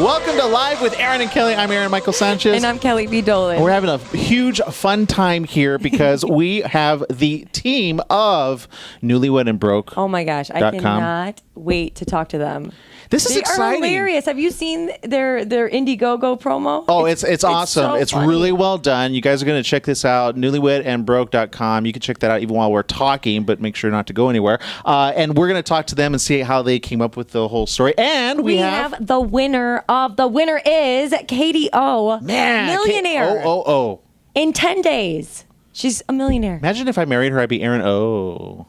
Welcome to Live with Aaron and Kelly. I'm Aaron Michael Sanchez. And I'm Kelly V. Dolan. We're having a huge fun time here because we have the team of Newlywed and Broke. Oh my gosh, I cannot wait to talk to them. This is exciting. They are hilarious. Have you seen their Indiegogo promo? Oh, it's awesome. So it's funny. really well done. You guys are going to check this out, newlywedandbroke.com. You can check that out even while we're talking, but make sure not to go anywhere. And we're going to talk to them and see how they came up with the whole story. And we have the winner of the winner is Katie O. Man, Millionaire. Oh. In 10 days. She's a millionaire. Imagine if I married her, I'd be Aaron O.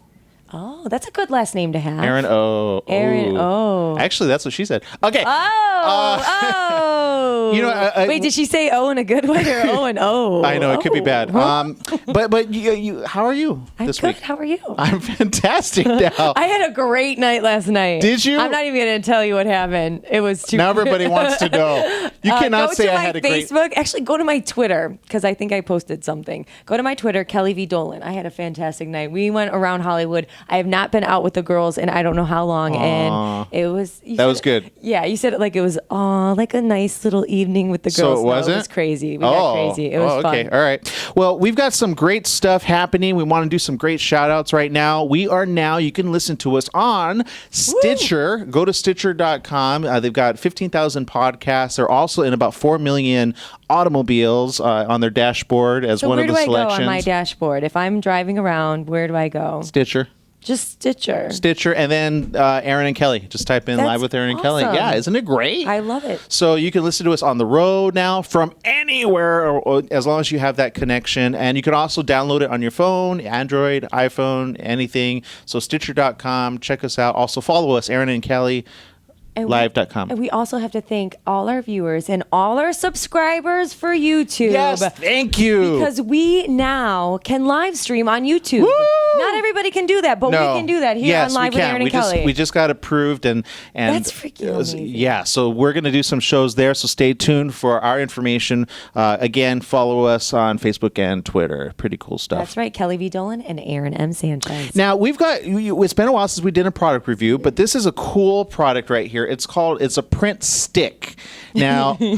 Oh, that's a good last name to have. Aaron O. Aaron O. Actually, that's what she said. Okay. Oh. You know, wait, did she say O in a good way or O and O? I know it could be bad. But you, how are you this week? How are you? I'm fantastic now. I had a great night last night. Did you? I'm not even going to tell you what happened. It was too. Now everybody wants to know. You cannot say I had a great. Go to my Facebook. Actually, go to my Twitter because I think I posted something. Go to my Twitter, Kelly V. Dolan. I had a fantastic night. We went around Hollywood. I have not been out with the girls in I don't know how long, and it was. That was good. Yeah, you said it like it was like a nice little evening with the girls. So it wasn't? It was crazy. We got crazy. It was fun. Okay. All right. Well, we've got some great stuff happening. We want to do some great shout outs right now. You can listen to us on Stitcher. Woo! Go to Stitcher.com. They've got 15,000 podcasts. They're also in about 4 million automobiles on their dashboard as one of the selections. Where do I go on my dashboard? If I'm driving around, where do I go? Stitcher. Just Stitcher. And then Aaron and Kelly. Just type in Live with Aaron and Kelly. Yeah, isn't it great? I love it. So you can listen to us on the road now from anywhere, or as long as you have that connection. And you can also download it on your phone, Android, iPhone, anything. So Stitcher.com. Check us out. Also follow us, Aaron and Kelly. Live.com. And we also have to thank all our viewers and all our subscribers for YouTube. Yes, thank you. Because we now can live stream on YouTube. Woo! Not everybody can do that, but we can do that here on Live with Aaron and Kelly. We just got approved, and that's freaking amazing. Yeah, so we're going to do some shows there, so stay tuned for our information. Again, follow us on Facebook and Twitter. Pretty cool stuff. That's right, Kelly V. Dolan and Aaron M. Sanchez. Now, it's been a while since we did a product review, but this is a cool product right here. It's a print stick. Now, what?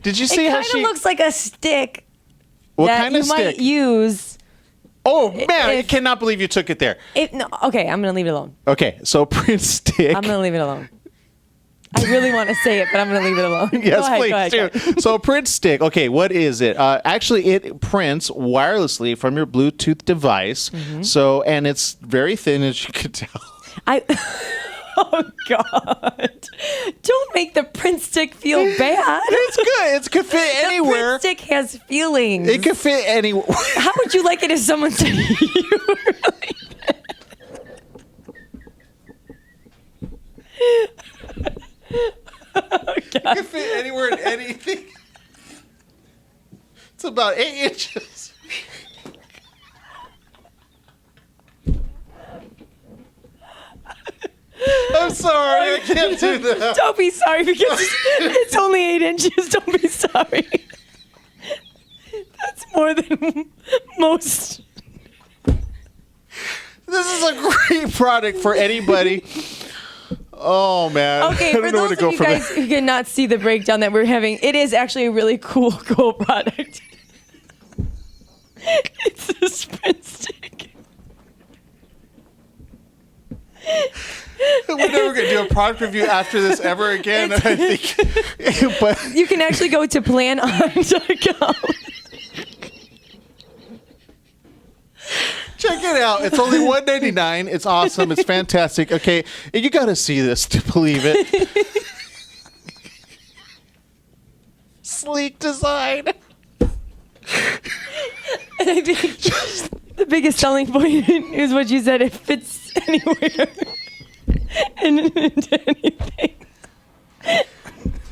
Did you see how It kind of looks like a stick. What that kind of stick? You might use. Oh man, I cannot believe you took it there. Okay, I'm gonna leave it alone. Okay, so print stick. I'm gonna leave it alone. I really want to say it, but I'm going to leave it alone. Yes, please do. So print stick. Okay, what is it? Actually, it prints wirelessly from your Bluetooth device. Mm-hmm. So, and it's very thin, as you can tell. Oh, God. Don't make the print stick feel bad. It's good. It could fit anywhere. The print stick has feelings. It could fit anywhere. How would you like it if someone said you were really bad? Oh, it could fit anywhere in anything. It's about 8 inches. I'm sorry, I can't do that. Don't be sorry because it's only 8 inches. Don't be sorry. That's more than most. This is a great product for anybody. Oh, man. Okay, for those of you guys who cannot see the breakdown that we're having, it is actually a really cool product. It's a sprint stick. We're never going to do a product review after this ever again, I think. But you can actually go to planon.com. Check it out. It's only $1.99. It's awesome. It's fantastic. Okay, you got to see this to believe it. Sleek design. And I think the biggest selling point is what you said. It fits anywhere and into anything.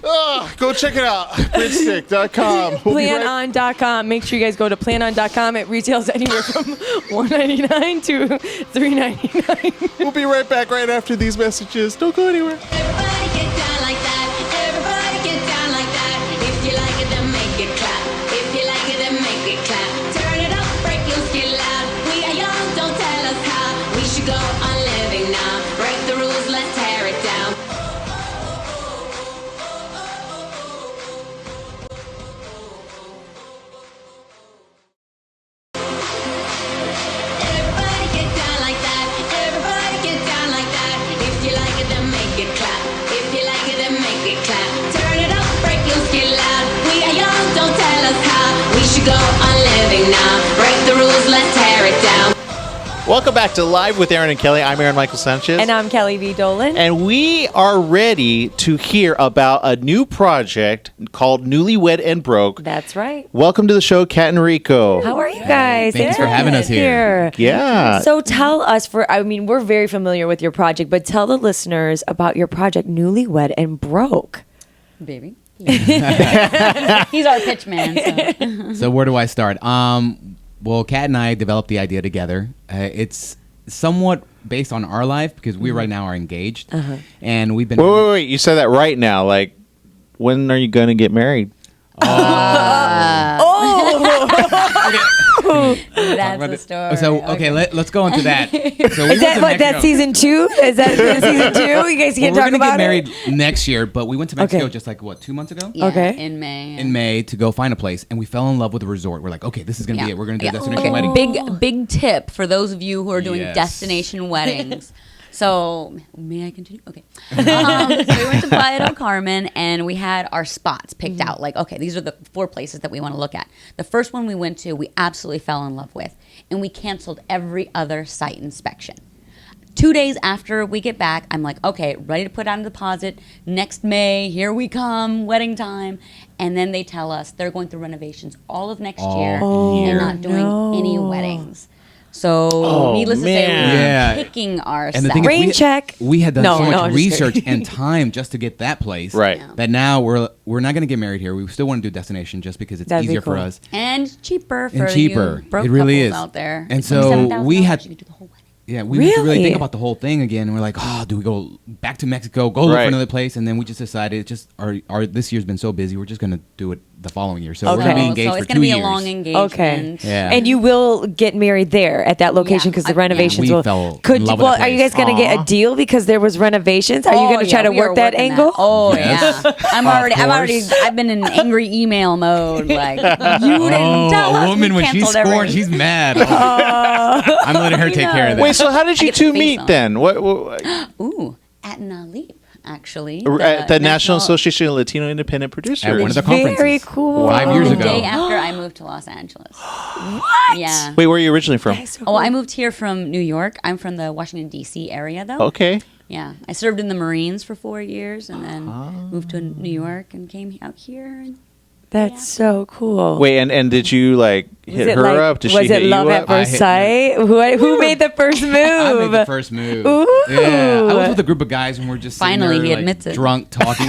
Oh, go check it out. Printstick.com. Planon.com. Make sure you guys go to planon.com. It retails anywhere from $1.99 to $3.99. We'll be right back right after these messages. Don't go anywhere. Everybody get down like that. Everybody get down like that. If you like it, then make it clap. If you like it, then make it clap. Turn it up, break your skin loud. We are young, don't tell us how. We should go on living now. Break the rules, let's tear it down. go on living now. Break the rules, let's tear it down. Welcome back to Live with Aaron and Kelly. I'm Aaron Michael Sanchez. And I'm Kelly V. Dolan. And we are ready to hear about a new project called Newlywed and Broke. That's right. Welcome to the show, Kat and Reko. How are you guys? Thanks for having us here. Yeah. So tell us, we're very familiar with your project, but tell the listeners about your project, Newlywed and Broke. Baby. He's our pitch man. So where do I start? Well, Kat and I developed the idea together. It's somewhat based on our life because we right now are engaged, and we've been. Wait! You said that right now. Like, when are you going to get married? That's the story. So let's go into that. So we Is went that to what? That's Mexico. season 2? Is that season 2? You guys can't We're talk gonna about get married it? next year, but we went to Mexico Okay. just like 2 months ago. Yeah, Okay. In May. In May to go find a place, and we fell in love with the resort. We're like, okay, this is gonna be it. We're gonna do a destination wedding. Big tip for those of you who are doing Yes. destination weddings. So, may I continue? Okay. So we went to Playa del Carmen, and we had our spots picked out. Like, okay, these are the 4 places that we want to look at. The first one we went to, we absolutely fell in love with, and we canceled every other site inspection. 2 days after we get back, I'm like, okay, ready to put down a deposit. Next May, here we come, wedding time. And then they tell us they're going through renovations all of next year and not doing any weddings. So, needless to say, we Yeah. were picking our And the site. thing Rain is, check. we had done No, so no, much I'm just research kidding. and time just to get that place, Right. Yeah. that now we're not going to get married here. We still want to do destination just because it's That'd be easier for cool. us. And cheaper for And cheaper. you broke It really couples is. out there. And It's so $27,000, we had- you could do the whole wedding. Yeah, we had to really Really? think about the whole thing again. And we're like, oh, do we go back to Mexico, go look Right. for another place? And then we just decided, our this year's been so busy, we're just going to do it the following year. So we're Okay. going to be So engaged it's for gonna 2 be years. a long engagement. Okay. Yeah. And you will get married there at that location Yeah. because the Yeah. renovations We will. fell in love with Well, that are you place. guys going to get a deal because there was renovations? Are you going to try to we are work that working angle? Oh Yes. yeah, I've been in angry email mode. Like, you didn't tell us. A woman, we when she's canceled scorned, everything. she's mad. I'm letting her take care of that. Wait, so how did you get two the face meet on. then? What Ooh, at Nalip, actually. at the National Association of Latino Independent Producers? At one of the conferences. Very cool. 5 years The ago. day after I moved to Los Angeles. What? Yeah. Wait, where are you originally from? That's so Oh, cool. I moved here from New York. I'm from the Washington, D.C. area, though. Okay. Yeah. I served in the Marines for 4 years and then Ah. moved to New York and came out here. And That's so cool. Wait, and did you like Was hit it her like- up? Did was she hit it love you at up? first I hit- sight? Who made the first move? I made the first move. Ooh. Yeah, I was with a group of guys and we're just sitting Finally, there, he like, admits it. drunk, talking.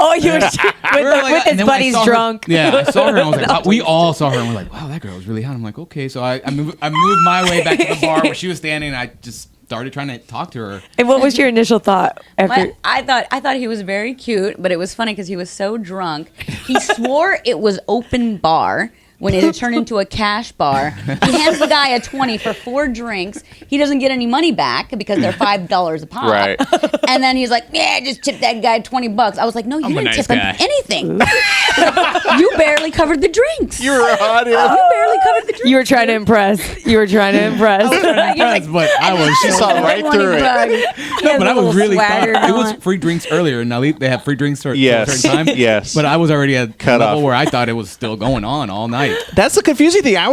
Oh, you were with, We were like- with and his then when I buddies saw her- drunk. Yeah, I saw her and I was like, wow, we all saw her and we're like, wow, that girl was really hot. I'm like, okay, so I moved my way back to the bar where she was standing and I just started trying to talk to her. And what was your initial thought after? I thought he was very cute, but it was funny because he was so drunk. He swore it was open bar when it had turned into a cash bar. He hands the guy a 20 for 4 drinks. He doesn't get any money back because they're $5 a pop. Right. And then he's like, yeah, just tip that guy $20. I was like, no, you didn't nice tip guy. him anything. You barely covered the drinks. You were hot. You barely covered the drinks. You were trying to impress. You were trying to impress. Yes, but I was. She saw right through it. But I was really swagger it was going. free drinks earlier. Now they have free drinks at Yes. a certain time. Yes. But I was already at Cut a level off. where I thought it was still going on all night. That's the confusing thing. I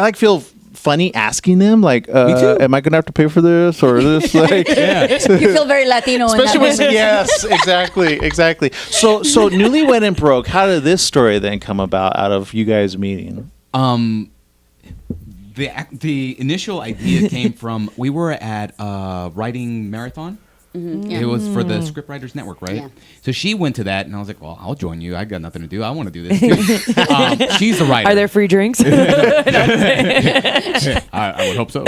like feel funny asking them like, too. am I gonna have to pay for this or this? Like, Yeah. You feel very Latino in especially that when moment. yes, exactly. So Newlywed and Broke. How did this story then come about out of you guys meeting? The initial idea came from we were at a writing marathon. It was for the Scriptwriters Network, right? Yeah. So she went to that, and I was like, "Well, I'll join you. I got nothing to do. I want to do this too." She's the writer. Are there free drinks? I would hope so.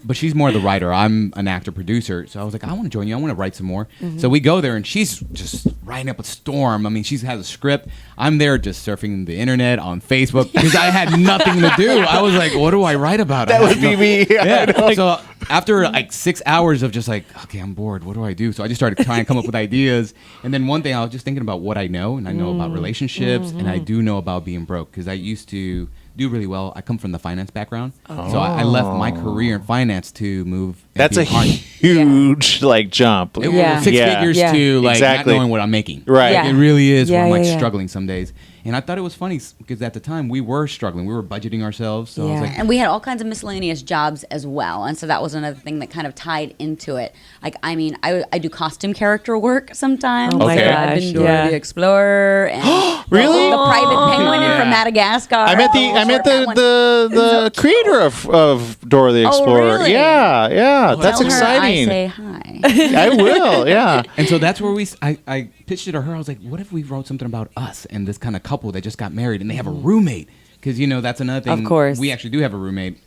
But she's more the writer. I'm an actor producer. So I was like, I want to join you. I want to write some more. So we go there, and she's just writing up a storm. I mean, she has a script. I'm there just surfing the internet on Facebook because I had nothing to do. I was like, what do I write about? That would be me. Yeah. So after like 6 hours of just like, okay, I'm bored. What do I do? So I just started trying to come up with ideas. And then one day I was just thinking about what I know. And I know about relationships. And I do know about being broke because I used to do really well. I come from the finance background. So I left my career in finance to move. and That's be a part- huge like jump. It Yeah. was 6 Yeah. figures Yeah. to like Exactly. not knowing what I'm making. Right. Yeah. It really is Yeah, where I'm like yeah, yeah. struggling some days. And I thought it was funny because at the time we were struggling. We were budgeting ourselves. So I was Yeah. like, And we had all kinds of miscellaneous jobs as well. And so that was another thing that kind of tied into it. Like, I mean, I do costume character work sometimes. Oh my Okay. I've been gosh, Dora yeah. the Explorer. And Really? The private penguin Yeah. from Madagascar. I met the creator of Dora the Explorer. really? Yeah, that's Tell her exciting. I say hi. I will, yeah. and so that's where I pitched it to her. I was like, what if we wrote something about us and this kind of couple that just got married and they have a roommate? Because, that's another thing. Of course. We actually do have a roommate.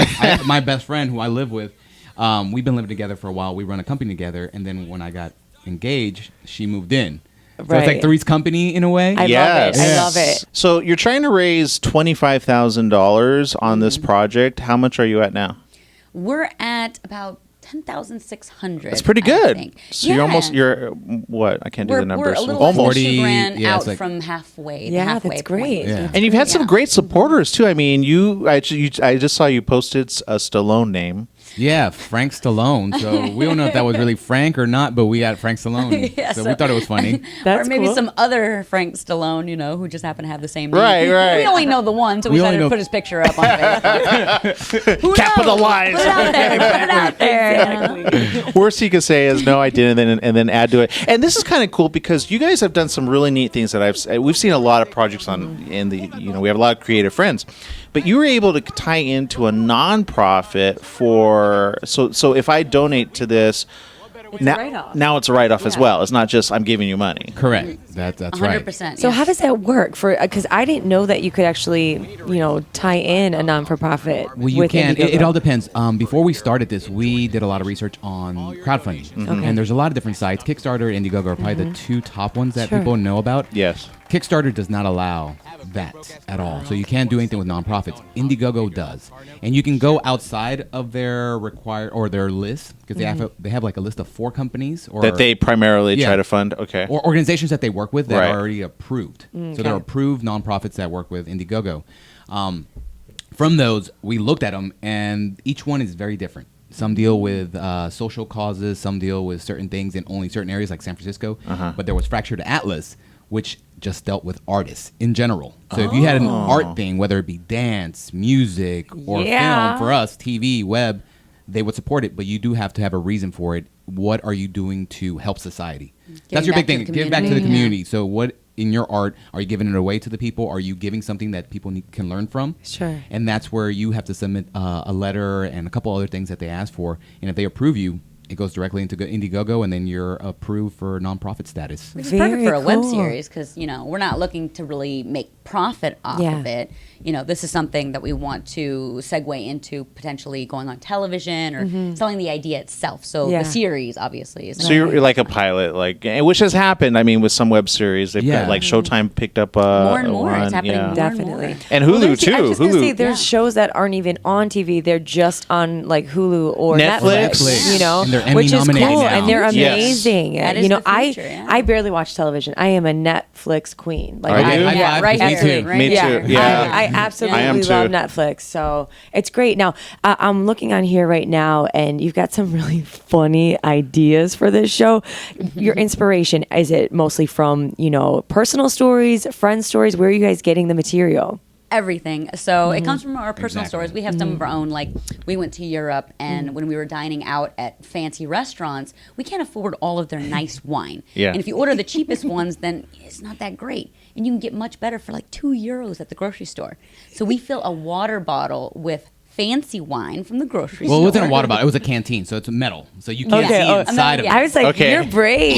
My best friend who I live with, we've been living together for a while. We run a company together. And then when I got engaged, she moved in. So it's like Right. Three's Company in a way. I Yes. love it. I love it. So you're trying to raise $25,000 on this project. How much are you at now? We're at about 10,600. That's pretty I good. think. So Yeah. you're what? I can't do We're the numbers. a little less than Almost. 2 grand yeah, out it's like- from halfway. the Yeah, halfway that's great. point. Yeah. And you've had some Yeah. great supporters too. I mean, I just saw you posted a Stallone name. Yeah, Frank Stallone. So we don't know if that was really Frank or not, but we got Frank Stallone. Yeah, so we thought it was funny. That's or maybe cool. some other Frank Stallone, who just happen to have the same name. Right. We only know the one, so we We only decided to know- put his picture up on Facebook. Who knows? Capitalize. Put it out there. Put it out there. Worst he could say is no, I didn't, and then add to it. And this is kind of cool because you guys have done some really neat things that we've seen a lot of projects on in the we have a lot of creative friends, but you were able to tie into a nonprofit for so if I donate to this. It's a write-off. Now it's a write-off as Yeah. well. It's not just I'm giving you money. Correct. That's 100%. right. So how does that work? Because I didn't know that you could actually, tie in a non-for-profit. Well, you with can. Indiegogo. It all depends. Before we started this, we did a lot of research on crowdfunding. Okay. And there's a lot of different sites. Kickstarter and Indiegogo are probably the two top ones that Sure. people know about. Yes. Kickstarter does not allow that at all. So you can't do anything with nonprofits. Indiegogo does. And you can go outside of their required or their list because they have like a list of 4 companies or That they primarily Yeah. try to fund. Okay. or organizations that they work with that Right. are already approved. So they're approved nonprofits that work with Indiegogo. From those, we looked at them, and each one is very different. Some deal with social causes, some deal with certain things in only certain areas, like San Francisco. But there was Fractured Atlas, which just dealt with artists in general. So if you had an art thing, whether it be dance, music, or Yeah. film, for us, TV, web, they would support it, but you do have to have a reason for it. What are you doing to help society? That's your back big to thing. the Give back to the community. community. So what in your art are you giving it away to the people? Are you giving something that people can learn from? Sure. And that's where you have to submit a letter and a couple other things that they ask for. And if they approve you, it goes directly into Indiegogo, and then you're approved for nonprofit status. Which is perfect Very for a web cool. series because, we're not looking to really make profit off Yeah. of it. This is something that we want to segue into potentially going on television or selling the idea itself. So Yeah. the series, obviously, is So you're like a pilot, which has happened. I mean, with some web series, they've Yeah. got like Showtime picked up more and more. one, It's happening yeah. more Definitely. and more. And Hulu there's- too. I was just gonna Hulu. say there's shows that aren't even on TV. They're just on like Hulu or Netflix. Netflix. And they're Emmy which is nominated cool, now. and they're Yes. amazing. That is the future, yeah. I barely watch television. I am a Netflix queen. Like Are you? I, High yeah, five, right 'cause me here. too. Right Me here. too. Yeah. I absolutely I am too. love Netflix. So it's great. Now, I'm looking on here right now, and you've got some really funny ideas for this show. Your inspiration, is it mostly from, personal stories, friend stories? Where are you guys getting the material? Everything. So it comes from our personal Exactly. stories. We have some of our own. Like we went to Europe, and when we were dining out at fancy restaurants, we can't afford all of their nice wine. Yeah. And if you order the cheapest ones, then it's not that great. And you can get much better for like €2 at the grocery store. So we fill a water bottle with fancy wine from the grocery Well, store. it wasn't a water bottle. It was a canteen, so it's metal. So you can't Okay, see oh, inside of it. yeah. I was like, Okay. you're brave.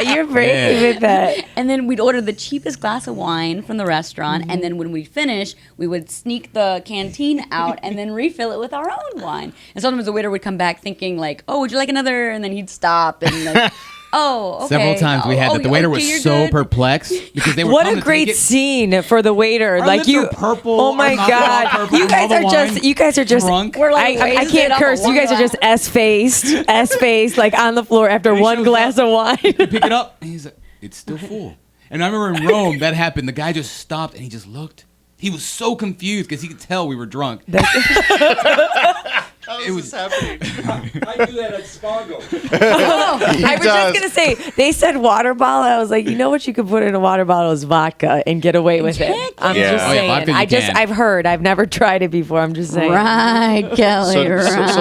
You're brave Yeah. with that. And then we'd order the cheapest glass of wine from the restaurant, and then when we'd finish, we would sneak the canteen out and then refill it with our own wine. And sometimes the waiter would come back thinking like, "Oh, would you like another?" And then he'd stop and like, "Oh, okay." Several times we had Oh, that. The waiter was you're so good. perplexed because they were What come a to great take it. scene for the waiter! Our like lips you, are purple, oh my our mouths are all god, purple, you and guys all are the just, wine you guys are just. drunk. We're like I wasted can't off curse. of one You guys are just glass. S-faced like on the floor after He one shows glass up. of wine. Pick it up, and he's like, "It's still full." And I remember in Rome that happened. The guy just stopped and he just looked. He was so confused because he could tell we were drunk. How is this happening? I do that at Spago. I was just gonna say they said water bottle. I was like, you know what you could put in a water bottle is vodka and get away with it. I'm Yeah. just Oh, yeah, saying. vodka you can. I've heard. I've never tried it before. I'm just saying. Right, Kelly. So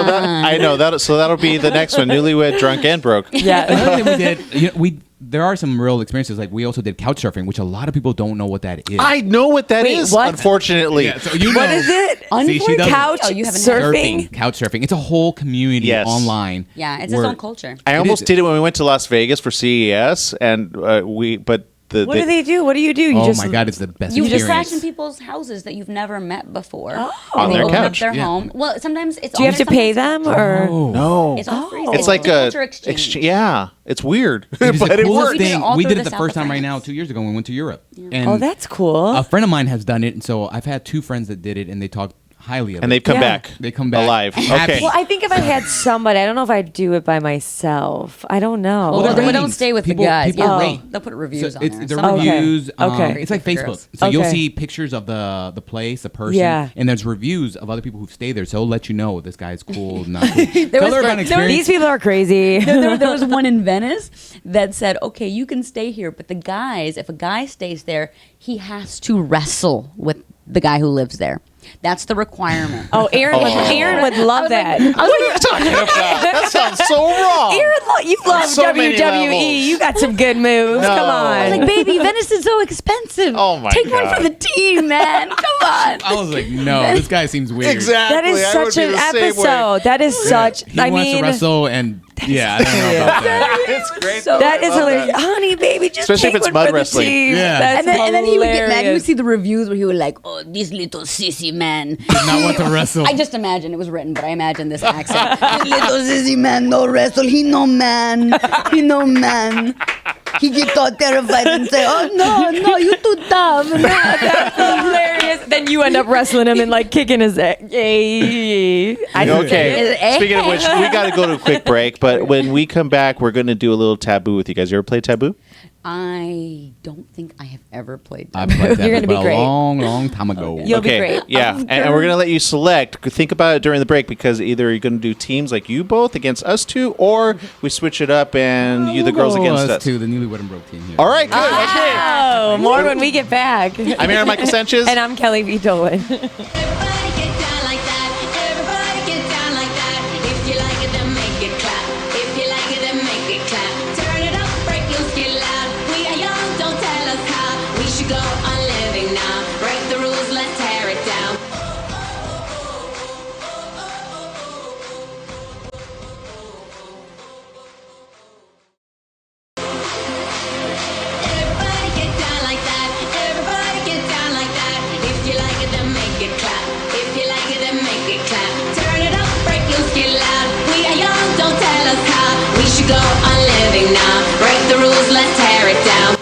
that I know that. So that'll be the next one: Newlywed, Drunk, and Broke. Yeah. Another thing we did, there are some real experiences. Like we also did couch surfing, which a lot of people don't know what that is. I know what that is. Wait, what? Unfortunately, Yeah, so you What know. is it? See, she doesn't. Couch Oh, you haven't surfing. Couch surfing. It's a whole community Yes. online. Yeah, it's its where- own culture. I almost is. did it when we went to Las Vegas for CES, and What do they do? What do you do? You Oh just my God, it's the best You just experience. crash in people's houses that you've never met before. On They their open couch. up their Yeah. home. Well, sometimes it's. do you have to pay sometimes them or? No, It's all free. it's like a a culture exchange. Yeah, it's weird, It is but the it coolest works. We did it thing. all We through did it the the south first of time right now, France. 2 years ago when we went to Europe. And Oh, that's cool. a friend of mine has done it, and so I've had 2 friends that did it, and they talked highly of And it. they've come Yeah. back. They come back alive. happy. Okay. Well, I think if I had somebody, I don't know if I'd do it by myself. I don't know. Well, Well, they they're don't ratings. stay with People- the guys. people Yeah, rate. they'll put reviews So on it's there. the Some- Okay. reviews. Okay. It's like Facebook. Girls. So you'll Okay. see pictures of the place, the person, Yeah. and there's reviews of other people who've stayed there. So it'll let you know this guy's cool, not cool. was Color like- Run experience. These people are crazy. there was one in Venice that said, okay, you can stay here, but the guys, if a guy stays there, he has to wrestle with the guy who lives there. That's the requirement. Oh, Aaron would love that. What are you talking about? That sounds so wrong. Aaron, you love so many WWE. levels. You got some good moves. No. Come I was on. like, baby, Venice is so expensive. Oh, my Take God. one for the team, man. Come on. I was like, no, this guy seems weird. Exactly. That is I would such be an the same way. episode. That is such. He I wants mean, to wrestle, and yeah, I don't know about that. It's great. that is I love hilarious. that. Honey, baby, just Especially take if it's one mud for the wrestling. team. Yeah. That's And then he would get mad. You would hilarious. see the reviews where he would like, oh, this little sissy man. Did not want to wrestle. I just imagine it was written, but I imagine this accent. This little sissy man no wrestle. He no man. He no man. He get all terrified and say, oh no, you too tough. That's hilarious. Then you end up wrestling him and like kicking his ass. Yay. Okay. Speaking of which, we got to go to a quick break. But when we come back, we're going to do a little taboo with you guys. You ever play taboo? I don't think I have ever played I that. played that You're gonna be but great. a long time ago. You'll be great. Yeah, and we're gonna let you select. Think about it during the break because either you're gonna do teams like you both against us two, or we switch it up and you the girls against us. To the Newlywed and Broke team here. All right, good. Okay. Oh, more when we get back. I'm Aaron Michael Sanchez. And I'm Kelly V. Dolan. Everybody get down like that. Everybody get down like that. If you like it, then make it clap. If you like it, then make it clap. Turn it up, break loose, get loud. We are young, don't tell us how. We should go on living now. Break the rules, let's tear it down. Everybody get down like that. Everybody get down like that. If you like it, then make it clap. If you like it, then make it clap. Turn it up, break loose, get loud. We are young, don't tell us how. We should go on living now. Break the rules, let's tear it down.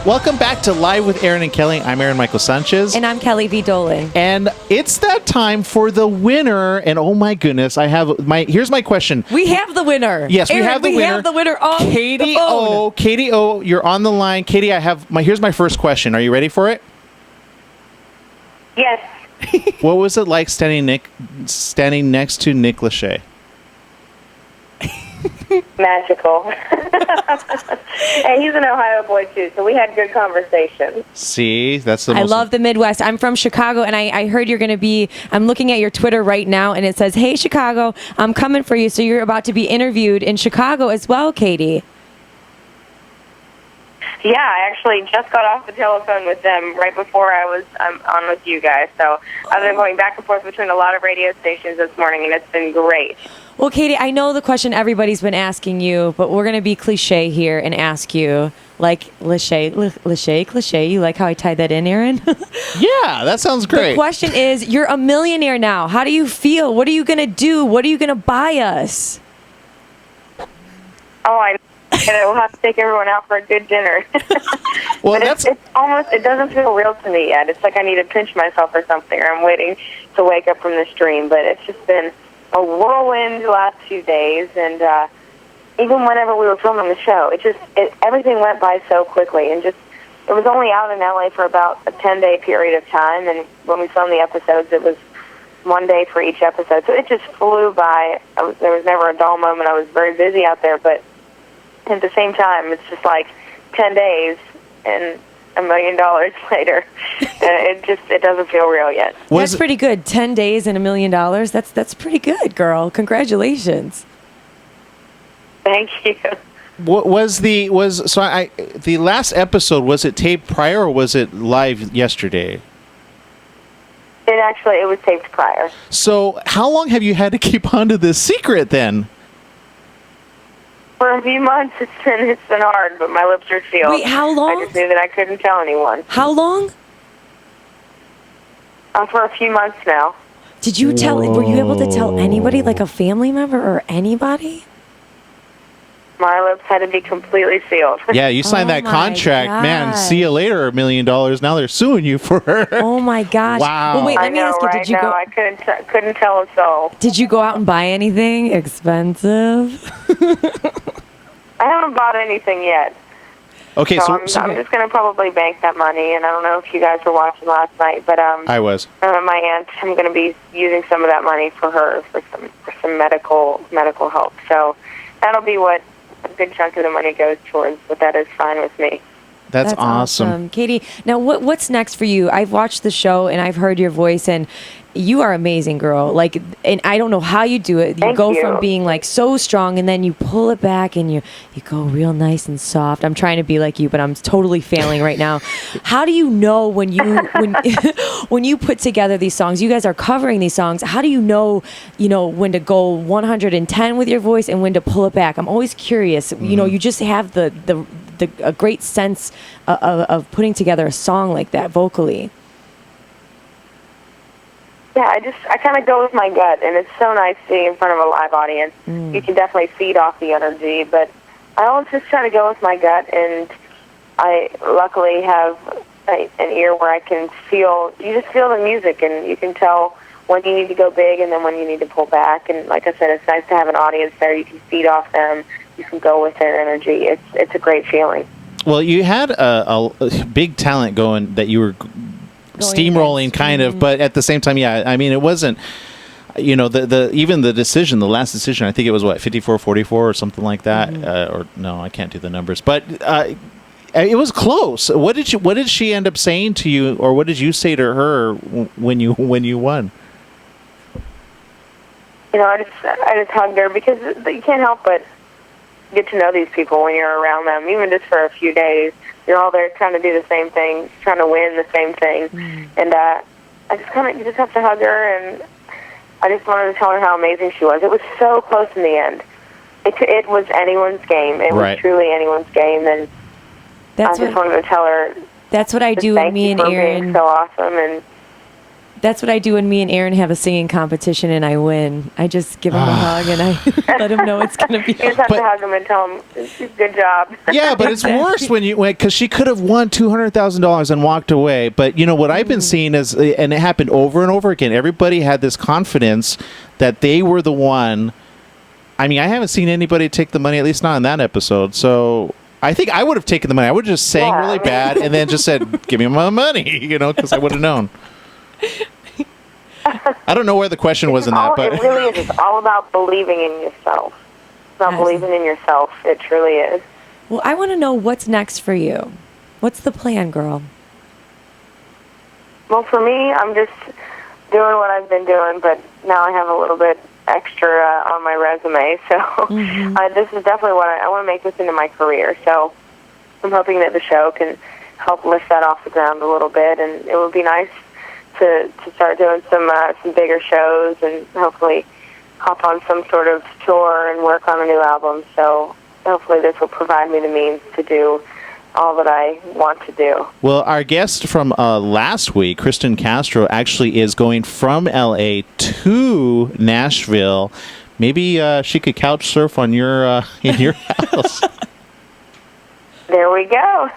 Welcome back to Live with Aaron and Kelly. I'm Aaron Michael Sanchez. And I'm Kelly V. Dolan. And it's that time for the winner. And oh my goodness, I have here's my question. We have the winner. Yes, we Aaron, have the winner. We have the winner on Katie the phone. O. Katie O, you're on the line. Katie, here's my first question. Are you ready for it? Yes. What was it like standing next to Nick Lachey? Magical. And he's an Ohio boy, too, so we had good conversation. See, that's the I most love the Midwest. I'm from Chicago, and I heard you're going to be, I'm looking at your Twitter right now, and it says, hey, Chicago, I'm coming for you. So you're about to be interviewed in Chicago as well, Katie. Yeah, I actually just got off the telephone with them right before I was on with you guys. So I've been going back and forth between a lot of radio stations this morning, and it's been great. Well, Katie, I know the question everybody's been asking you, but we're going to be cliche here and ask you, like, cliche. You like how I tied that in, Aaron? Yeah, that sounds The great. question is, you're a millionaire now. How do you feel? What are you going to do? What are you going to buy us? Oh, I know. We'll have to take everyone out for a good dinner. Well, But it's almost, it doesn't feel real to me yet. It's like I need to pinch myself or something, or I'm waiting to wake up from this dream. But it's just been a whirlwind the last few days, and even whenever we were filming the show, everything went by so quickly, and it was only out in LA for about a 10-day period of time, and when we filmed the episodes, it was one day for each episode. So it just flew by. There was never a dull moment. I was very busy out there, but at the same time, it's just like 10 days and $1 million later. It doesn't feel real yet. That's pretty good. 10 days and $1 million. That's pretty good, girl. Congratulations. Thank you. What was the last episode? Was it taped prior or was it live yesterday? It was taped prior. So how long have you had to keep onto this secret then? For a few months, it's been hard, but my lips are sealed. Wait, how long? I just knew that I couldn't tell anyone. How long? For a few months now. Did you tell? Were you able to tell anybody, like a family member or anybody? My lips had to be completely sealed. Yeah, you signed Oh that my contract, man. gosh. See you later, $1 million. Now they're suing you for her. Oh my gosh! Wow. Well, wait, I let me know, ask you: right? Did you No, go? I couldn't tell a soul. Did you go out and buy anything expensive? I haven't bought anything yet. Okay, So so, I'm just going to probably bank that money, and I don't know if you guys were watching last night, but I was. my aunt, I'm going to be using some of that money for her for some medical help. So that'll be what a good chunk of the money goes towards, but that is fine with me. That's awesome. Katie. Now, what's next for you? I've watched the show and I've heard your voice, and you are amazing, girl. Like, and I don't know how you do it. You Thank go you. from being like so strong, and then you pull it back, and you go real nice and soft. I'm trying to be like you, but I'm totally failing right now. How do you know when when you put together these songs? You guys are covering these songs. How do you know when to go 110 with your voice and when to pull it back? I'm always curious. You just have a great sense of putting together a song like that vocally. Yeah, I kind of go with my gut, and it's so nice being in front of a live audience. You can definitely feed off the energy, but I always just try to go with my gut, and I luckily have an ear where I can feel, you just feel the music, and you can tell when you need to go big and then when you need to pull back. And like I said, it's nice to have an audience there. You can feed off them. You can go with their energy. It's a great feeling. Well, you had a big talent going that you were steamrolling kind of, but at the same time, yeah, I mean, it wasn't, even the last decision, I think it was 54-44 or something like that. Or no, I can't do the numbers, but it was close. What did she end up saying to you, or what did you say to her when you won? I just hugged her because you can't help but get to know these people when you're around them, even just for a few days. You're all there trying to do the same thing, trying to win the same thing. And you just have to hug her, and I just wanted to tell her how amazing she was. It was so close in the end. It was anyone's game. It was truly anyone's game, and I just wanted to tell her. That's what I do when me and Aaron. Being so awesome, and that's what I do when me and Aaron have a singing competition and I win. I just give him a hug and I let him know it's going to be. You just have to hug him and tell him, good job. Yeah, but it's worse when you went, because she could have won $200,000 and walked away. But what I've been seeing is, and it happened over and over again, everybody had this confidence that they were the one. I mean, I haven't seen anybody take the money, at least not in that episode. So I think I would have taken the money. I would have just sang really bad and then just said, give me my money, because I would have known. I don't know where the question was in that, but it really is. It's all about believing in yourself. It's about believing in yourself. It truly is. Well, I want to know what's next for you. What's the plan, girl? Well, for me, I'm just doing what I've been doing, but now I have a little bit extra on my resume. So this is definitely what I want to make this into my career. So I'm hoping that the show can help lift that off the ground a little bit, and it would be nice to start doing some bigger shows and hopefully hop on some sort of tour and work on a new album. So hopefully this will provide me the means to do all that I want to do. Well, our guest from last week, Kristen Castro, actually is going from L.A. to Nashville. Maybe she could couch surf on your in your house. There we go.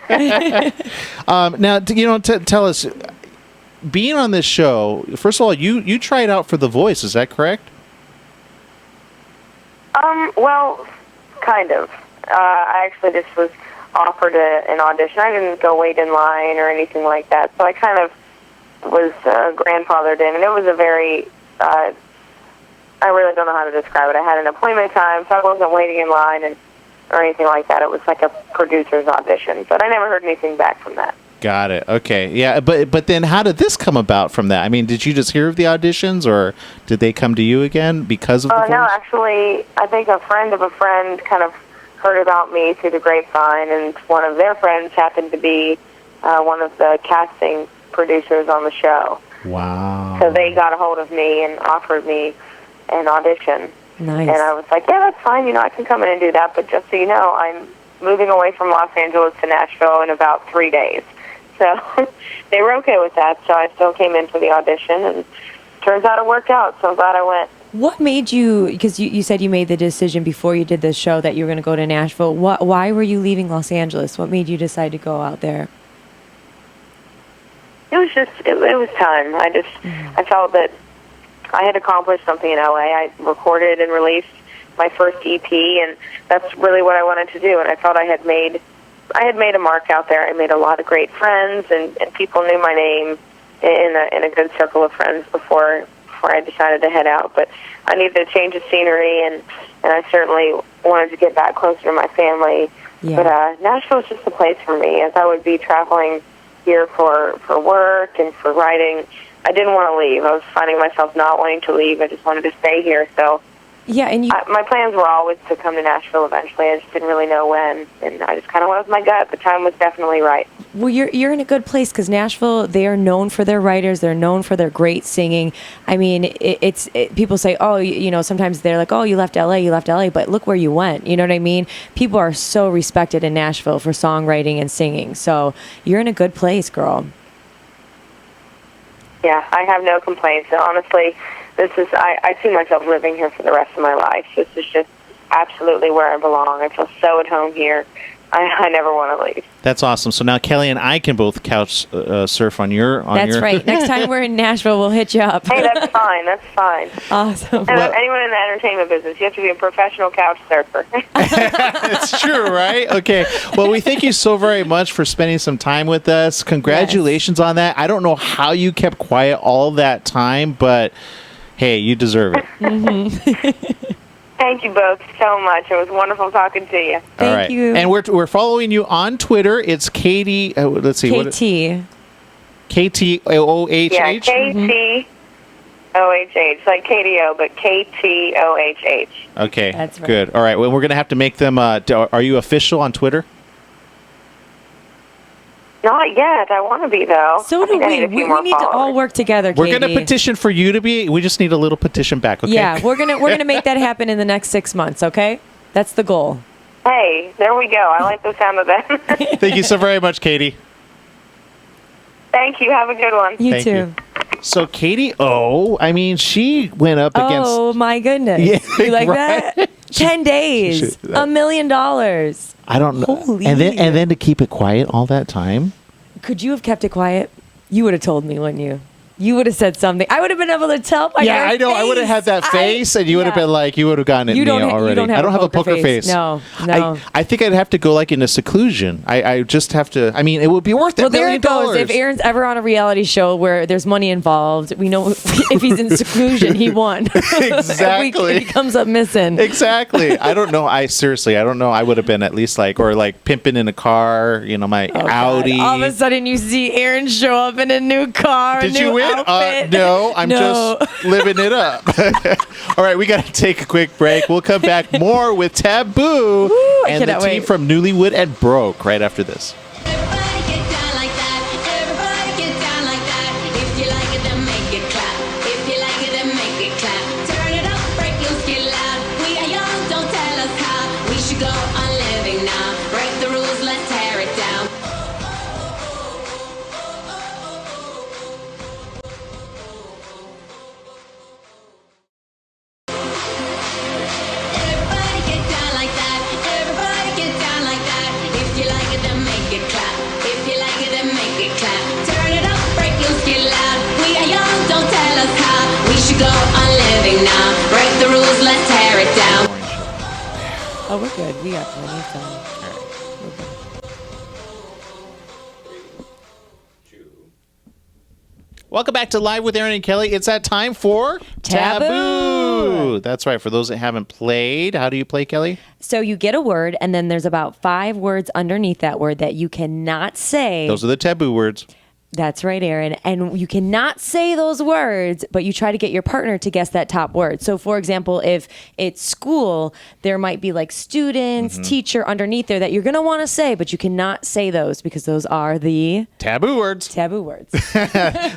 Now, tell us, being on this show, first of all, you tried out for The Voice, is that correct? Well, kind of. I actually just was offered an audition. I didn't go wait in line or anything like that, so I kind of was grandfathered in, and it was a very I really don't know how to describe it. I had an appointment time, so I wasn't waiting in line or anything like that. It was like a producer's audition, but I never heard anything back from that. Got it. Okay. Yeah, but then how did this come about from that? I mean, did you just hear of the auditions, or did they come to you again because of the voice? No, actually, I think a friend of a friend kind of heard about me through the grapevine, and one of their friends happened to be one of the casting producers on the show. Wow. So they got a hold of me and offered me an audition. Nice. And I was like, yeah, that's fine. I can come in and do that. But just so you know, I'm moving away from Los Angeles to Nashville in about 3 days. So they were okay with that. So I still came in for the audition, and turns out it worked out. So I'm glad I went. What made you, because you said you made the decision before you did this show that you were going to go to Nashville. Why were you leaving Los Angeles? What made you decide to go out there? It was just, it was time. I felt that I had accomplished something in LA. I recorded and released my first EP, and that's really what I wanted to do. And I felt I had made a mark out there. I made a lot of great friends, and people knew my name in a good circle of friends before I decided to head out. But I needed a change of scenery, and I certainly wanted to get back closer to my family. Yeah. But Nashville is just a place for me, as I would be traveling here for work and for writing. I didn't want to leave. I was finding myself not wanting to leave. I just wanted to stay here. So Yeah, and my plans were always to come to Nashville eventually. I just didn't really know when, and I just kind of went with my gut. The time was definitely right. well, you're in a good place because Nashville, they are known for their writers. They're known for their great singing. I mean, people say, oh, sometimes they're like, oh, you left LA, but look where you went. You know what I mean? People are so respected in Nashville for songwriting and singing. So you're in a good place, girl. Yeah, I have no complaints. Honestly, I see myself living here for the rest of my life. This is just absolutely where I belong. I feel so at home here. I never want to leave. That's awesome. So now Kelly and I can both couch surf on your. That's right. Next time we're in Nashville, we'll hit you up. Hey, that's fine. That's fine. Awesome. And anyone in the entertainment business, you have to be a professional couch surfer. It's true, right? Okay. Well, we thank you so very much for spending some time with us. Congratulations on that. I don't know how you kept quiet all that time, but hey, you deserve it. Thank you both so much. It was wonderful talking to you. Thank you. And we're following you on Twitter. It's Katie. Let's see. KT. KTOHH. Yeah, KTOHH, like KDO, but KTOHH. Okay. That's right. Good. All right. Well, we're gonna have to make them. Are you official on Twitter? Not yet. I want to be, though. So do I we. need a We few more need to all followers. work together, We're Katie. gonna petition for you to be. We just need a little petition back. Okay. Yeah, we're gonna make that happen in the next 6 months. Okay, that's the goal. Hey, there we go. I like the sound of that. Thank you so very much, Katie. Thank you. Have a good one. You Thank too. you. So Katie I mean, she went up against. Oh my goodness! Yeah, You like right? that? 10 days, $1 million. I don't know. Holy. And then to keep it quiet all that time. Could you have kept it quiet? You would have told me, wouldn't you? You would have said something. I would have been able to tell by Yeah, your I know. I would have had that face, and you would have been like, you would have gotten it You me don't already. have I don't have a poker face. No. I think I'd have to go like into seclusion. I just have to. I mean, it would be worth it. Well, there it goes. $1 If Aaron's ever on a reality show where there's money involved, we know if he's in seclusion, he won. Exactly. if he comes up missing. Exactly. I don't know. I don't know. I would have been at least like pimping in a car. My Oh, God. Audi. All of a sudden, you see Aaron show up in a new car. Did a new you win? Outfit. No, I'm just living it up. All right, we got to take a quick break. We'll come back more with Taboo I and the cannot team wait. from Newlywed and Broke right after this. Everybody get down like that. Everybody get down like that. If you like it, then make it clap. If you like it, then make it clap. Turn it up, break loose, get loud. We are young, don't tell us how. We should go on living now. Break the rules, let's tear it down. Everybody get down like that. Everybody get down like that. If you like it, then make it clap. If you like it, then make it clap. Turn it up, break loose, get loud. We are young, don't tell us how. We should go on living now. Break the rules, let's tear it down. Oh, we're good. We got plenty of time. Welcome back to Live with Aaron and Kelly. It's that time for Taboo. That's right. For those that haven't played, how do you play, Kelly? So you get a word, and then there's about 5 words underneath that word that you cannot say. Those are the taboo words. That's right, Aaron. And you cannot say those words, but you try to get your partner to guess that top word. So, for example, if it's school, there might be like students, teacher underneath there that you're going to want to say, but you cannot say those because those are the Taboo words. taboo words.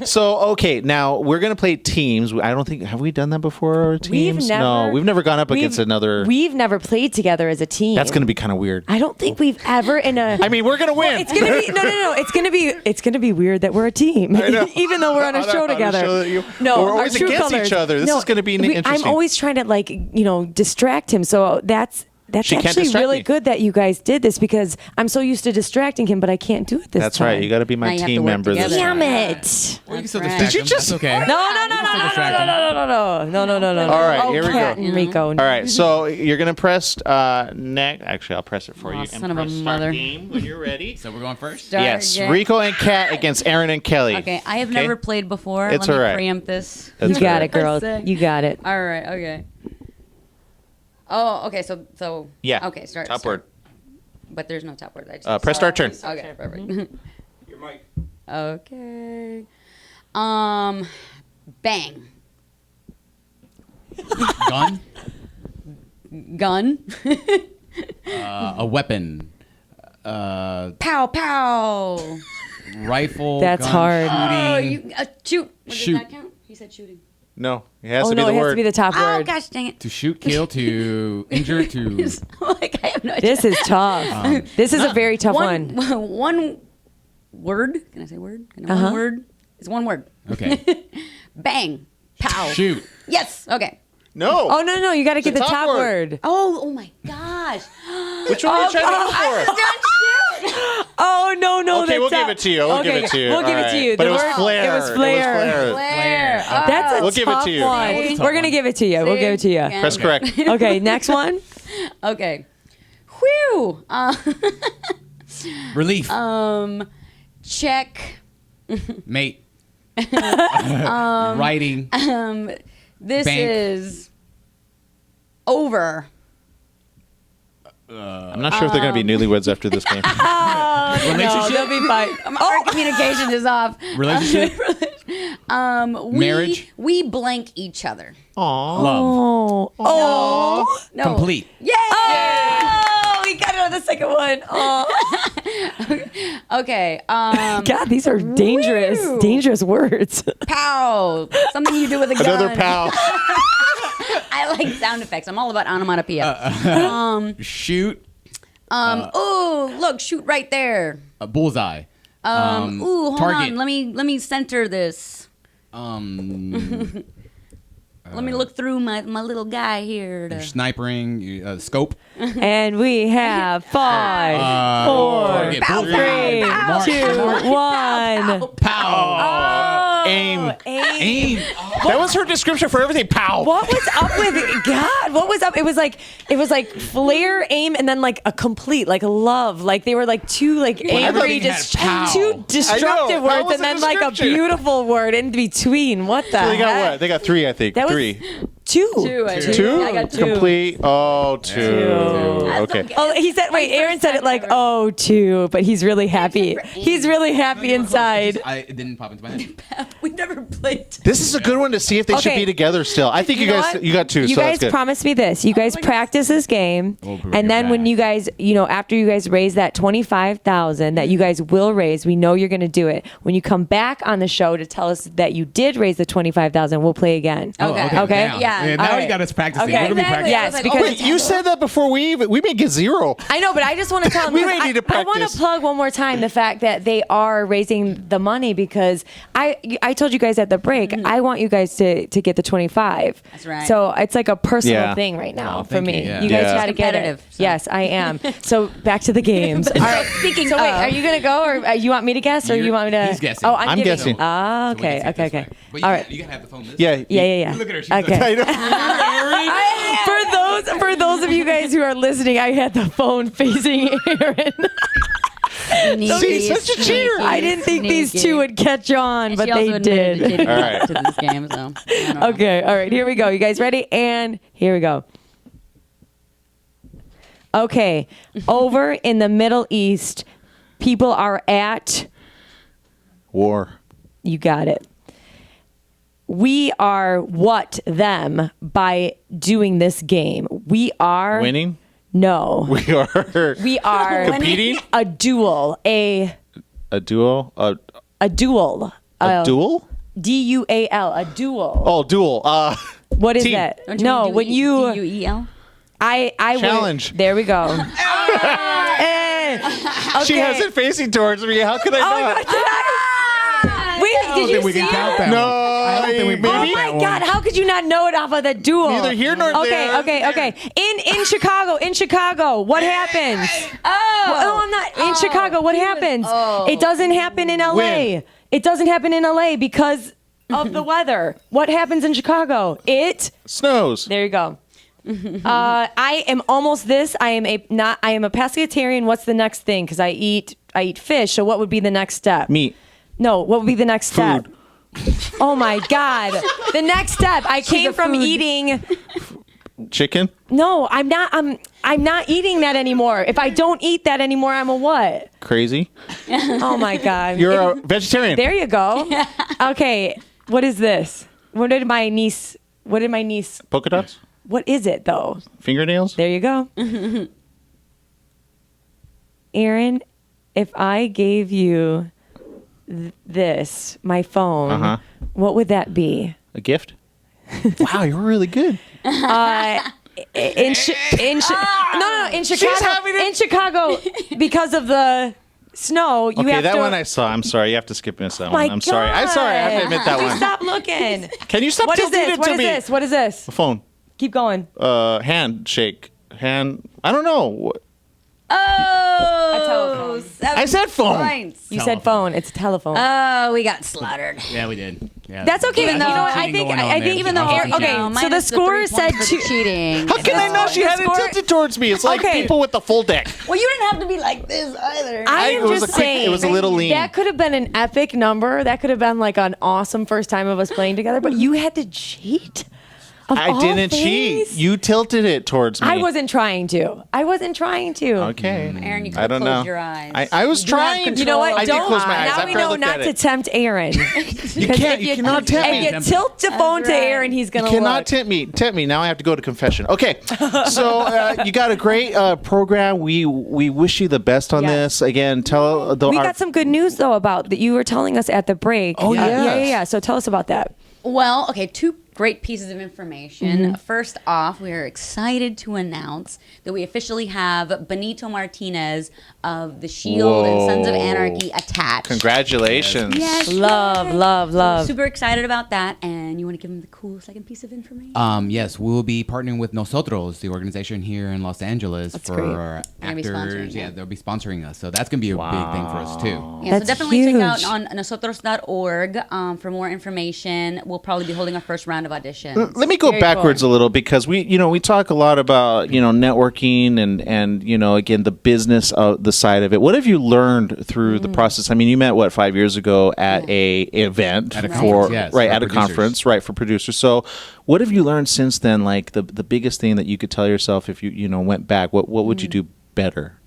So, okay, now we're going to play teams. I don't think, have we done that before? Teams? No, we've never gone up against another. We've never played together as a team. That's going to be kind of weird. I don't think we've ever in a. I mean, we're going to win. It's gonna be no. It's gonna be weird that we're a team, even though we're on a show together. No, we're our always true against colors. each other. This is going to be interesting. I'm always trying to distract him. So that's She can't actually distract really me. good that you guys did this because I'm so used to distracting him, but I can't do it this That's time. right. You got to be Now my you have team to work member this together. time. Damn it! Well, you can still That's distract Did you him. just- That's okay. No. All right, here we go. Cat and Rico. All right, so you're going to press next. Actually, I'll press it for Aw, you. son of a press start mother. game when you're ready. So we're going first? Start Yes, game. Rico and Kat against Aaron and Kelly. Okay, I have Okay? never played before. It's Let me all right. preempt this. That's You got right. it, girl. Sick. You got it. All right. Okay. Oh, okay. So Yeah. Okay. Start. Top start. word. But there's no top word. I just Press start turn. Okay. Perfect. Your mic. Okay. Bang. Gun? Gun. A weapon. Pow pow. Rifle. That's gun, hard. Oh, Shooting. you shoot. Does Shoot. that count? He said shooting. No, it has Oh to be no, the it has word. to be the top Oh word. gosh, dang it. To shoot, kill, to injure, to. Like I have no idea. This is tough. This is a very tough one. One word. Can I say word? Can I Uh-huh. one word? It's one word. Okay. Bang. Pow. Shoot. Yes. Okay. No. Oh no, you got to get the top top word. word. Oh my gosh. Which one are you trying to go for? Don't shoot. Oh no, Okay, we'll that's give it to you. We'll give it to you. We'll give All it to right. you. But The it was word- Flair. It was Flair. Flair. That's a We'll give it tough to you. one. See? We're gonna give it to you. We'll give it to you. Okay. Press correct. Okay, next one. Okay. Whew. Relief. Check. Mate. Writing. This Bank. is over. I'm not sure if they're going to be newlyweds after this game. No, Relationship. they'll be fine. Our communication is off. Relationship. Marriage. We blank each other. Aww. Love. Oh. No. Complete. Yay! Oh, we got it on the second one. Oh. Okay. God, these are dangerous, Woo. dangerous words. Pow. Something you do with a gun. Another pal. I like sound effects. I'm all about onomatopoeia. Shoot. Ooh, look, shoot right there. A bullseye. Ooh, hold target. on. Let me center this. Let me look through my little guy here. You're snipering. Scope. And we have 5, 4, target, Pow, bullseye, 3, pow, 2, 1. Pow. Aim. Aim. That was her description for everything. Pow. What was up with God? What was up? It was like flare, aim, and then like a complete, like love. Like they were like two like angry, everything had just pow. two destructive That words, was and a then like a description. beautiful word in between. What the? They got heck? what? They got 3, I think. That was 3. 2. I think. 2? I got 2. Complete. Oh, 2. Okay. Oh, he said. Wait, Aaron said it like, oh, 2, but he's really happy. He's really happy inside. It didn't pop into my head. We never played. This is a good one to see if they should Okay. be together still. I think you know guys what? you got 2, You so guys that's good. promised me this. You guys practice this game, We'll bring and it then when back. you guys, after you guys raise that 25,000 that you guys will raise, we know you're going to do it. When you come back on the show to tell us that you did raise the 25,000, we'll play again. Okay. Okay. Damn. Yeah. Now All you right. got us practicing. Okay. We're gonna be Exactly. practicing. I was Yes, like, because- Wait, you said that before we may get 0. I know, but I just want to tell them. We may need to I want practice. to plug one more time the fact that they are raising the money because I told you guys at the break I want you guys to get the 25. That's right. So it's like a personal Yeah. thing right now Oh, for thank me. you, yeah. You guys Yeah. got to get it. Competitive, so. Yes, I am. So back to the games. All right. Speaking So wait, of- are you gonna go or you want me to guess or you want me to? He's guessing. Oh, I'm giving. guessing. Ah, So we can okay, see it okay, this okay. way. But you All gotta- right. You gotta have the phone this Yeah. way. Yeah. Look at her. She's Okay. I know. For those of you guys who are listening, I had the phone facing Aaron. See, such a cheater. I didn't think these two would catch on, but she also they admitted that she did. didn't All go right. to this game, so I don't know. Okay, all right, here we go. You guys ready? And here we go. Okay, over in the Middle East, people are at, War. you got it. We are what them by doing this game. We are Winning. No. We are. We are Competing? a duel. A duel. duel. A duel. DUAL. A duel. Oh, duel. What is team. that? Don't you No, mean when you D-U-E-L? I Challenge. Went, there we go. Eh, okay. She has it facing towards me. How could I Oh my not? God, did I? Wait, I don't did you think we see can count it? that No, one. I don't think we maybe. Oh my God! How could you not know it off of the duel? Neither here nor there. Okay. In Chicago, what happens? Oh, I'm not in Chicago. What happens? It doesn't happen in LA. When? It doesn't happen in LA because of the weather. What happens in Chicago? It. Snows. There you go. I am almost this. I am a pescatarian. What's the next thing? Because I eat fish. So what would be the next step? Meat. No, what would be the next step? Food. Oh my God. The next step. I came from eating. Chicken. No, I'm not. I'm not eating that anymore. If I don't eat that anymore, I'm a what? Crazy. Oh my God. You're a vegetarian. There you go. Okay. What is this? What did my niece? Polka dots. What is it though? Fingernails. There you go. Aaron, if I gave you this, my phone, what would that be? A gift. Wow, you're really good. In Chicago, because of the snow, you Okay, have that to. one I saw. I'm sorry. You have to skip miss that My one. I'm sorry. I have to admit that Would you one. stop looking. Can you stop What is tilting this? it What to is me? this? What is this? Phone. Keep going. Handshake. Hand. I don't know. Oh, I said phone. points. You said phone. It's a telephone. Oh, we got slaughtered. Yeah, we did. Yeah. That's okay. Even You know though- what? I think Even though, okay. So the score said two cheating. How can I know she had it tilted towards me? It's like Okay. people with the full deck. Well, you didn't have to be like this either. I am it was just a quick- saying. it was a little lean. That could have been an epic number. That could have been like an awesome first time of us playing together. But you had to cheat. Of I all didn't things? cheat. You tilted it towards me. I wasn't trying to. Okay. Aaron, you could I have don't closed know. your eyes. I was You do have trying. control. You know what? I did Don't. close my eyes Now after we I know looked not at to it. tempt Aaron. You can't. You cannot tempt me. If you tilt the phone to right. Aaron, he's You gonna cannot look. tempt me. Tempt me. Now I have to go to confession. Okay. So you got a great program. We wish you the best on Yes. this. Again, tell We got some good news though about that you were telling us at the break. Oh, yes. yeah. So tell us about that. Well, okay, two great pieces of information. Mm-hmm. First off, we are excited to announce that we officially have Benito Martinez of The Shield and Sons of Whoa. Anarchy attached. Congratulations. Yes. Love. Super excited about that. And you want to give them the cool second piece of information? Yes, we'll be partnering with Nosotros, the organization here in Los Angeles, That's for great. our They're gonna be sponsoring actors. Yeah, it. they'll be sponsoring us. So that's going to be a big thing for us, too. Yeah, That's so definitely check out huge. on nosotros.org for more information. We'll probably be holding our first round of auditions. Let me go Very backwards cool. a little because we talk a lot about networking and again the business of the side of it. What have you learned through the process? I mean, you met 5 years ago at a event At a for conference, yes, right for at a producers. conference, right, for producers. So, what have you learned since then? Like the biggest thing that you could tell yourself if you went back, what would you do better?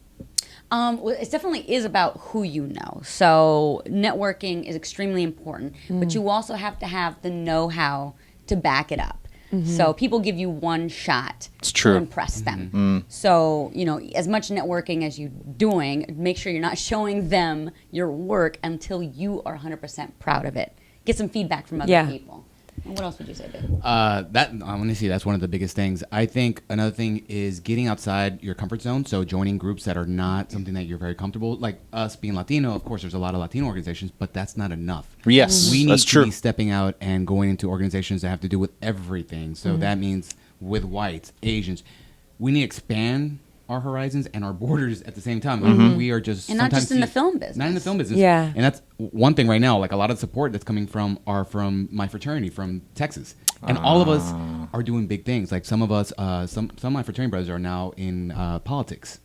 Well, it definitely is about who you know. So networking is extremely important, but you also have to have the know-how to back it up. So people give you one shot It's true. to impress them. So, as much networking as you're doing, make sure you're not showing them your work until you are 100% proud of it. Get some feedback from other Yeah. people. And what else would you say, babe? That I want to see. That's one of the biggest things. I think another thing is getting outside your comfort zone. So joining groups that are not something that you're very comfortable. Like us being Latino, of course, there's a lot of Latino organizations, but that's not enough. Yes, We need that's to true. be stepping out and going into organizations that have to do with everything. So that means with whites, Asians, we need to expand our horizons and our borders at the same time. Like, we are just And not sometimes just in the see- film business. Not in the film business. Yeah. And that's one thing right now. Like a lot of the support that's coming from my fraternity from Texas, and all of us are doing big things. Like some of us, some of my fraternity brothers are now in politics.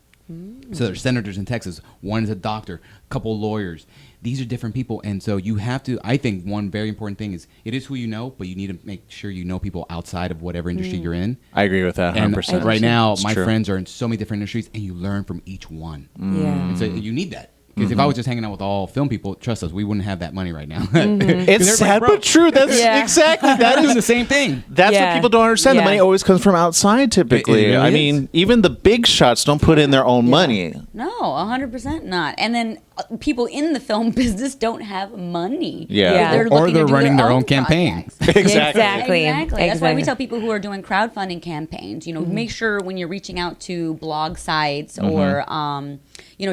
So there's senators in Texas. One is a doctor, a couple lawyers. These are different people. And so you have to, I think one very important thing is it is who you know, but you need to make sure you know people outside of whatever industry you're in. I agree with that 100%. And right now, It's my true. friends are in so many different industries, and you learn from each one. Yeah. And so you need that. Because if I was just hanging out with all film people, trust us, we wouldn't have that money right now. It's sad but true. That's Yeah. exactly that That is is the same thing. That's Yeah. what people don't understand. The Yeah. money always comes from outside typically. It really I is. mean, even the big shots don't put in their own money. No, 100% not. And then people in the film business don't have money. Yeah. Yeah. They're Or looking to they're do running their own campaign. projects. Exactly. Exactly. That's why we Exactly. tell people who are doing crowdfunding campaigns, make sure when you're reaching out to blog sites or,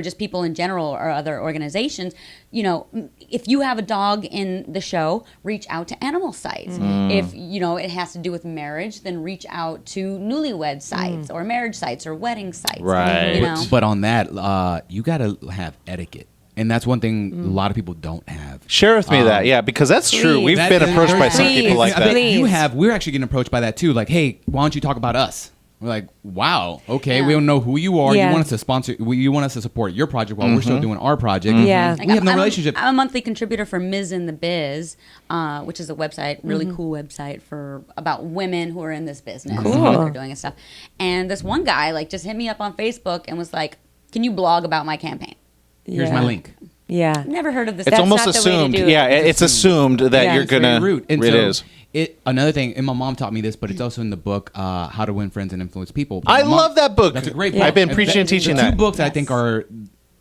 just people in general or other organizations, if you have a dog in the show, reach out to animal sites. If, it has to do with marriage, then reach out to newlywed sites or marriage sites or wedding sites. Right. You know? But on that, you got to have etiquette. And that's one thing a lot of people don't have. Share with me that, yeah, because that's true. Please. We've been approached by some Please. people like I bet that. you Please. have. We're actually getting approached by that too. Like, hey, why don't you talk about us? We're like, wow, okay, we don't know who you are. Yeah. You want us to sponsor? You want us to support your project while we're still doing our project? Yeah. Like, we have no I'm relationship. I'm a monthly contributor for Ms. in the Biz, which is a website, really cool website about women who are in this business, and what they're doing and stuff. And this one guy just hit me up on Facebook and was like, "Can you blog about my campaign?" Here's Yeah. my link. Yeah. Never heard of this. It's That's almost not the way to assumed. do it. Yeah, it's assumed that Yeah. you're It's going to. Very rude. And It so is. Another thing, and my mom taught me this, but it's also in the book, How to Win Friends and Influence People. I My mom- love that book. That's a great Yeah. book. I've been preaching and teaching the that. two books I think are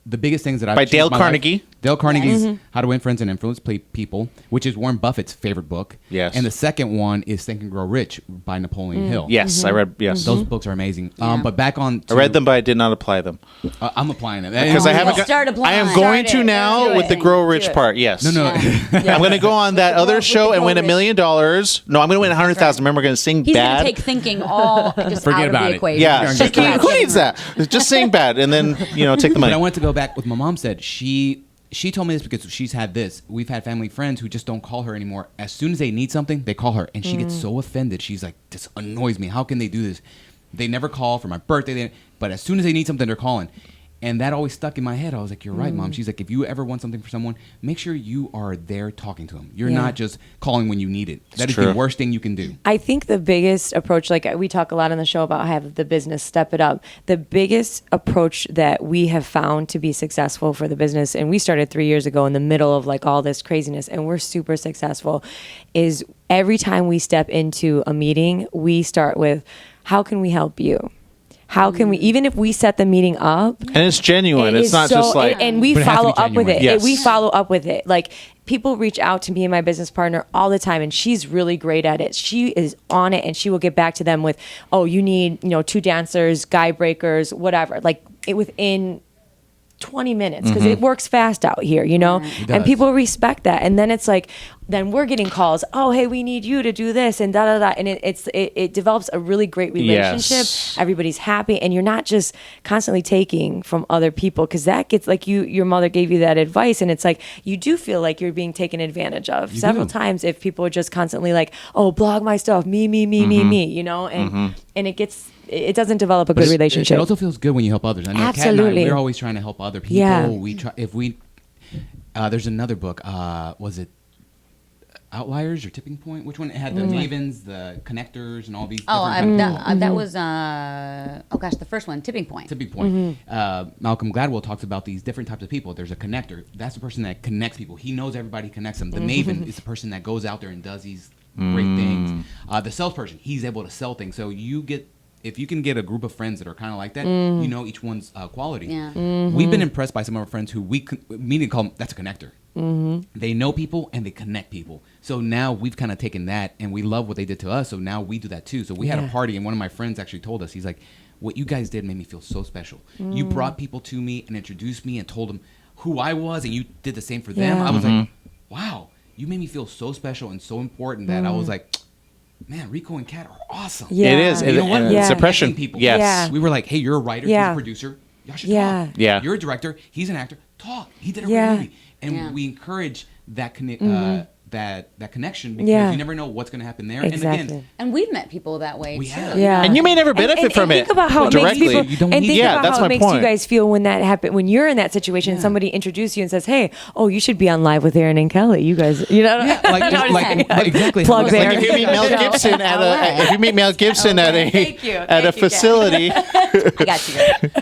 the biggest things that I've By changed Dale my life. Carnegie. Dale Carnegie's How to Win Friends and Influence People, which is Warren Buffett's favorite book. Yes. And the second one is Think and Grow Rich by Napoleon Hill. Yes, I read. Yes, Those books are amazing. Yeah. But back on I read them, but I did not apply them I'm applying them. because I you haven't. will start I applying. am going Start to it. now Do with it. the Grow Do Rich it. part. Yes. No. I'm going to go on that other show and win $1 million. No, I'm going to win 100,000. Remember, we're going to sing He's bad. going to take thinking all just Forget out of about the it. equation. Yeah, Just just get who needs that? Just sing bad, and then take the But money. I want to go back with my mom said. She told me this because she's had this. We've had family friends who just don't call her anymore. As soon as they need something, they call her, and she gets so offended. She's like, "This annoys me. How can they do this? They never call for my birthday, but as soon as they need something, they're calling." And that always stuck in my head. I was like, "You're right, Mom." She's like, "If you ever want something for someone, make sure you are there talking to them. You're Yeah. not just calling when you need it. That is true. the worst thing you can do." I think the biggest approach, like we talk a lot on the show about have the business step it up. The biggest approach that we have found to be successful for the business, and we started 3 years ago in the middle of all this craziness, and we're super successful, is every time we step into a meeting, we start with, how can we help you? How can we, even if we set the meeting up, And it's genuine. it It's is not so- just like. and we But it has to follow be up with genuine. it. Yes. We follow up with it. Like people reach out to me and my business partner all the time, and she's really great at it. She is on it, and she will get back to them with, "Oh, you need 2 dancers, guy breakers, whatever." Like within 20 minutes because it works fast out here, and does. people respect that. And then it's like, then we're getting calls, "Oh, hey, we need you to do this," and da da da. And it develops a really great relationship. Yes. Everybody's happy, and you're not just constantly taking from other people, because that gets like your mother gave you that advice, and it's like you do feel like you're being taken advantage of several do. times if people are just constantly like, "Oh, blog my stuff, me, and it doesn't develop a good relationship. It also feels good when you help others. I know Kat and Absolutely. we're always trying to help other people. Yeah. We try if we. There's another book. Was it Outliers or Tipping Point? Which one? It had the mavens, the connectors, and all these. Oh, different kinds of that was the first one, Tipping Point. Tipping Point. Malcolm Gladwell talks about these different types of people. There's a connector. That's the person that connects people. He knows everybody, connects them. The maven is the person that goes out there and does these great things. The salesperson, he's able to sell things. So if you can get a group of friends that are kind of like that, you know each one's quality. Yeah. We've been impressed by some of our friends who we call them, that's a connector. They know people and they connect people. So now we've kind of taken that and we love what they did to us. So now we do that too. So we had a party and one of my friends actually told us, he's like, "What you guys did made me feel so special. You brought people to me and introduced me and told them who I was, and you did the same for them." Yeah. I was like, wow, you made me feel so special and so important that I was like, man, Reko and Kat are awesome. Yeah. It is. You know what? Yeah. Suppression. Connecting people. Yes. Yeah. We were like, hey, you're a writer, Yeah. he's a producer. Y'all should Yeah. talk. Yeah. You're a director, he's an actor. Talk. He did a Yeah. movie. And Yeah. we encourage that that connection because Yeah. you never know what's going to happen there. Exactly. And again, And we've met people that way We too. have. Yeah. And you may never benefit from it Think about how it directly. makes people, You don't and need think to. Yeah, about that's how my it makes point. you guys feel when that happen. When you're in that situation, and somebody introduces you and says, "Hey, oh, you should be on Live with Aaron and Kelly." You guys, you know, like exactly. Plug how- there. Like if you meet Mel Gibson at a Thank you. at Thank a you, facility. I got you.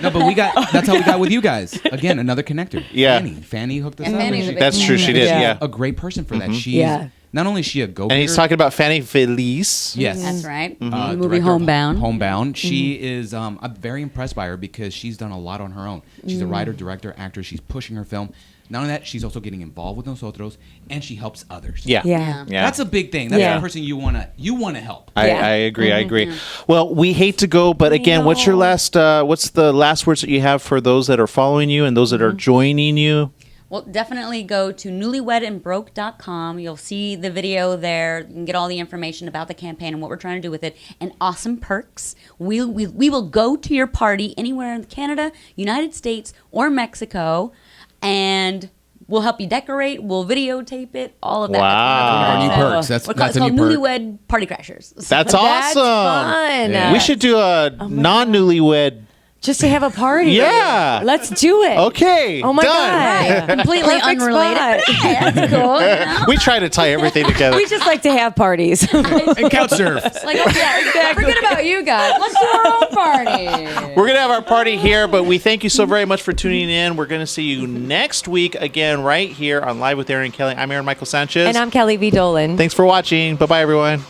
No, but that's how we got with you guys. Again, another connector. Yeah. Fanny hooked us And up. Fanny's and a she- big That's true. She did. Yeah. Yeah. a great person for that. She's Yeah. not only is she a go And he's talking about Fanny Felice. Yes, That's right. Mm-hmm. The movie director of Homebound. Homebound. She is. I'm very impressed by her because she's done a lot on her own. She's a writer, director, actress. She's pushing her film. Not only that, she's also getting involved with nosotros, and she helps others. Yeah. Yeah. Yeah. That's a big thing. That's Yeah. the person you wanna help. I Yeah. agree. I agree. Well, we hate to go, but again, what's your last? What's the last words that you have for those that are following you and those that are joining you? Well, definitely go to newlywedandbroke.com. You'll see the video there. You can get all the information about the campaign and what we're trying to do with it and awesome perks. We will go to your party anywhere in Canada, United States, or Mexico, and we'll help you decorate. We'll videotape it, all of that. Wow. Our new perks. That's it's a called new perk. Newlywed Party Crashers. So That's That's awesome. fun. Yeah. We should do a non-newlywed. Just to have a party. Yeah. Let's do it. Okay. Oh my done. God. completely Perfect unrelated. spot. Hey, that's cool. You know? We try to tie everything together. We just like to have parties. And couch surf. Like, oh, yeah, forget about you guys. Let's do our own party. We're going to have our party here, but we thank you so very much for tuning in. We're going to see you next week again right here on Live with Aaron and Kelly. I'm Aaron Michael Sanchez. And I'm Kelly V. Dolan. Thanks for watching. Bye-bye, everyone.